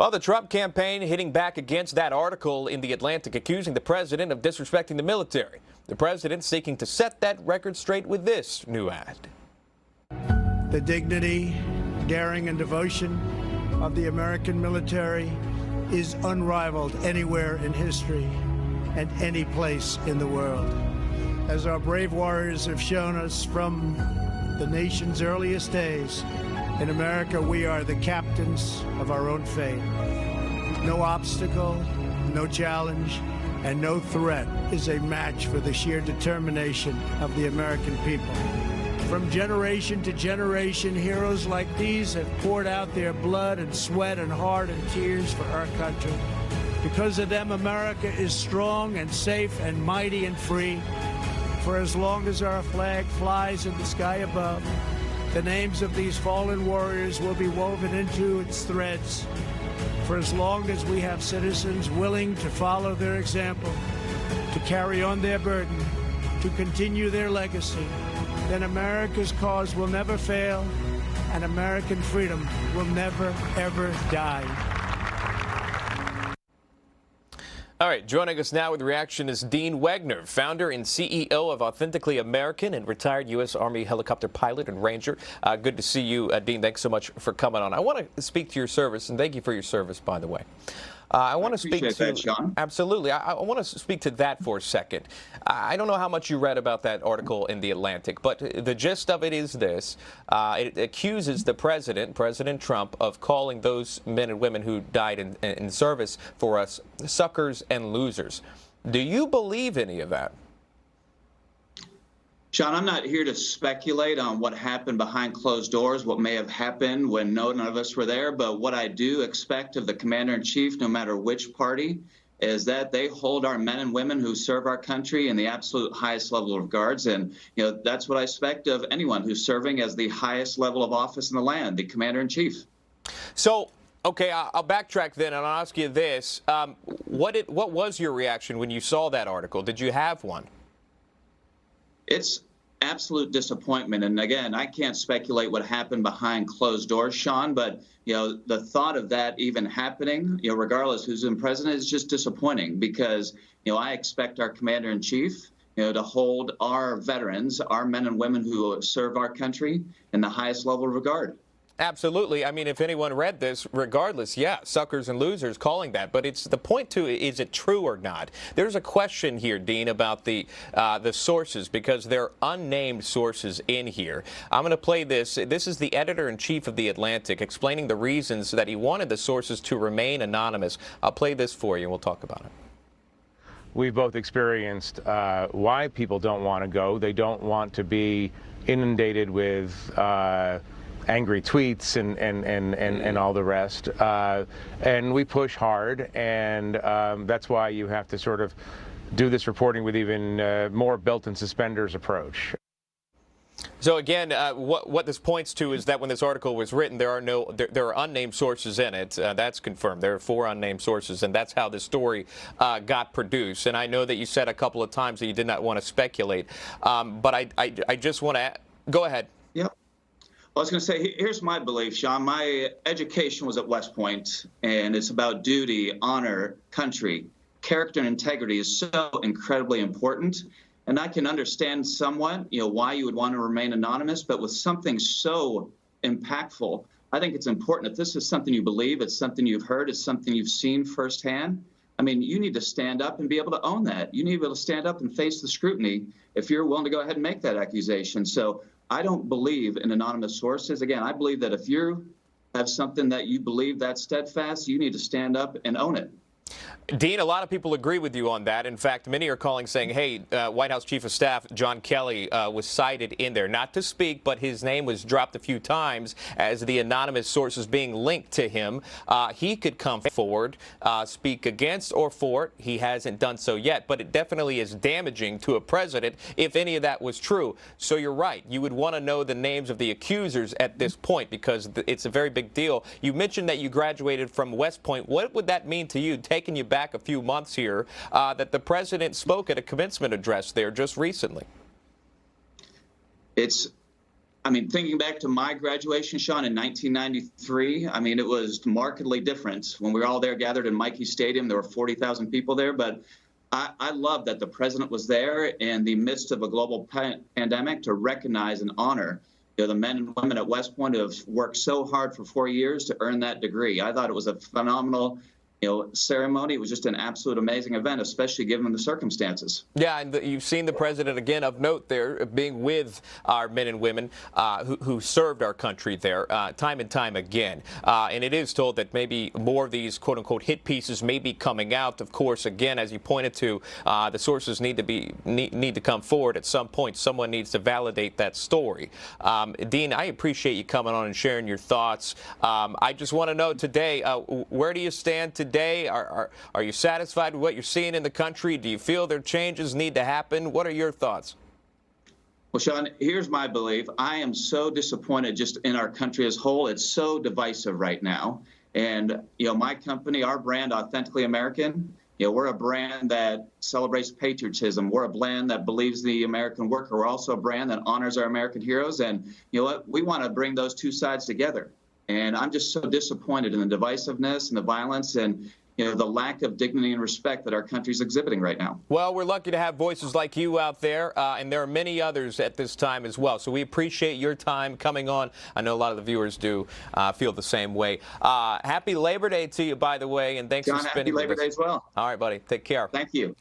Well, the Trump campaign hitting back against that article in The Atlantic accusing the president of disrespecting the military. The president seeking to set that record straight with this new ad. The dignity, daring, and devotion of the American military is unrivaled anywhere in history and any place in the world. As our brave warriors have shown us from the nation's earliest days, in America, we are the captains of our own fate. No obstacle, no challenge, and no threat is a match for the sheer determination of the American people. From generation to generation, heroes like these have poured out their blood and sweat and heart and tears for our country. Because of them, America is strong and safe and mighty and free. For as long as our flag flies in the sky above, the names of these fallen warriors will be woven into its threads. For as long as we have citizens willing to follow their example, to carry on their burden, to continue their legacy, then America's cause will never fail, and American freedom will never, ever die. All right, joining us now with reaction is Dean Wegner, founder and CEO of Authentically American and retired U.S. Army helicopter pilot and ranger. Good to see you, Dean. Thanks so much for coming on. I want to speak to your service, and thank you for your service, by the way. I want to speak to that, Sean. Absolutely. I want to speak to that for a second. I don't know how much you read about that article in The Atlantic, but the gist of it is this. It accuses the president, President Trump, of calling those men and women who died in service for us suckers and losers. Do you believe any of that? Sean, I'm not here to speculate on what happened behind closed doors, what may have happened when none of us were there. But what I do expect of the commander-in-chief, no matter which party, is that they hold our men and women who serve our country in the absolute highest level of regards. And, that's what I expect of anyone who's serving as the highest level of office in the land, the commander-in-chief. So, okay, I'll backtrack then, and I'll ask you this. What was your reaction when you saw that article? Did you have one? It's absolute disappointment. And again, I can't speculate what happened behind closed doors, Sean, but the thought of that even happening, regardless who's in president, is just disappointing because, I expect our commander-in-chief, to hold our veterans, our men and women who serve our country in the highest level of regard. Absolutely. I mean, if anyone read this, regardless, yeah, suckers and losers calling that. But it's the point to it, is it true or not? There's a question here, Dean, about the sources, because there are unnamed sources in here. I'm going to play this. This is the editor-in-chief of The Atlantic explaining the reasons that he wanted the sources to remain anonymous. I'll play this for you, and we'll talk about it. We've both experienced why people don't want to go. They don't want to be inundated with angry tweets and all the rest. And we push hard, and that's why you have to sort of do this reporting with even more belt and suspenders approach. So again, what this points to is that when this article was written, there are unnamed sources in it. That's confirmed. There are 4 unnamed sources, and that's how the story got produced. And I know that you said a couple of times that you did not want to speculate, but I just want to go ahead. Yep. I was going to say, here's my belief, Sean. My education was at West Point, and it's about duty, honor, country. Character and integrity is so incredibly important. And I can understand somewhat, why you would want to remain anonymous, but with something so impactful, I think it's important. If this is something you believe, it's something you've heard, it's something you've seen firsthand, I mean, you need to stand up and be able to own that. You need to be able to stand up and face the scrutiny if you're willing to go ahead and make that accusation. So I don't believe in anonymous sources. Again, I believe that if you have something that you believe that's steadfast, you need to stand up and own it. Dean, a lot of people agree with you on that. In fact, many are calling saying, hey, White House Chief of Staff John Kelly was cited in there, not to speak, but his name was dropped a few times as the anonymous sources being linked to him. He could come forward, speak against or for it. He hasn't done so yet, but it definitely is damaging to a president if any of that was true. So you're right. You would want to know the names of the accusers at this point because it's a very big deal. You mentioned that you graduated from West Point. What would that mean to you, taking you back a few months here, that the president spoke at a commencement address there just recently? It's I mean, thinking back to my graduation, Sean, in 1993, I mean, it was markedly different. When we were all there gathered in Mikey Stadium, there were 40,000 people there. But I love that the president was there in the midst of a global pandemic to recognize and honor the men and women at West Point who have worked so hard for 4 years to earn that degree. I thought it was a phenomenal ceremony. It was just an absolute amazing event, especially given the circumstances. Yeah, and you've seen the president, again, of note there, being with our men and women who served our country there time and time again. And it is told that maybe more of these quote-unquote hit pieces may be coming out. Of course, again, as you pointed to, the sources need to come forward at some point. Someone needs to validate that story. Dean, I appreciate you coming on and sharing your thoughts. I just want to know today, where do you stand today? Are you satisfied with what you're seeing in the country? Do you feel there changes need to happen? What are your thoughts? Well, Sean, here's my belief. I am so disappointed just in our country as a whole. It's so divisive right now. And, my company, our brand, Authentically American, we're a brand that celebrates patriotism. We're a brand that believes the American worker. We're also a brand that honors our American heroes. And you know what? We want to bring those two sides together. And I'm just so disappointed in the divisiveness and the violence and the lack of dignity and respect that our country's exhibiting right now. Well, we're lucky to have voices like you out there, and there are many others at this time as well. So we appreciate your time coming on. I know a lot of the viewers do feel the same way. Happy Labor Day to you, by the way, and thanks John, for spending happy Labor with us. Day as well. All right, buddy. Take care. Thank you.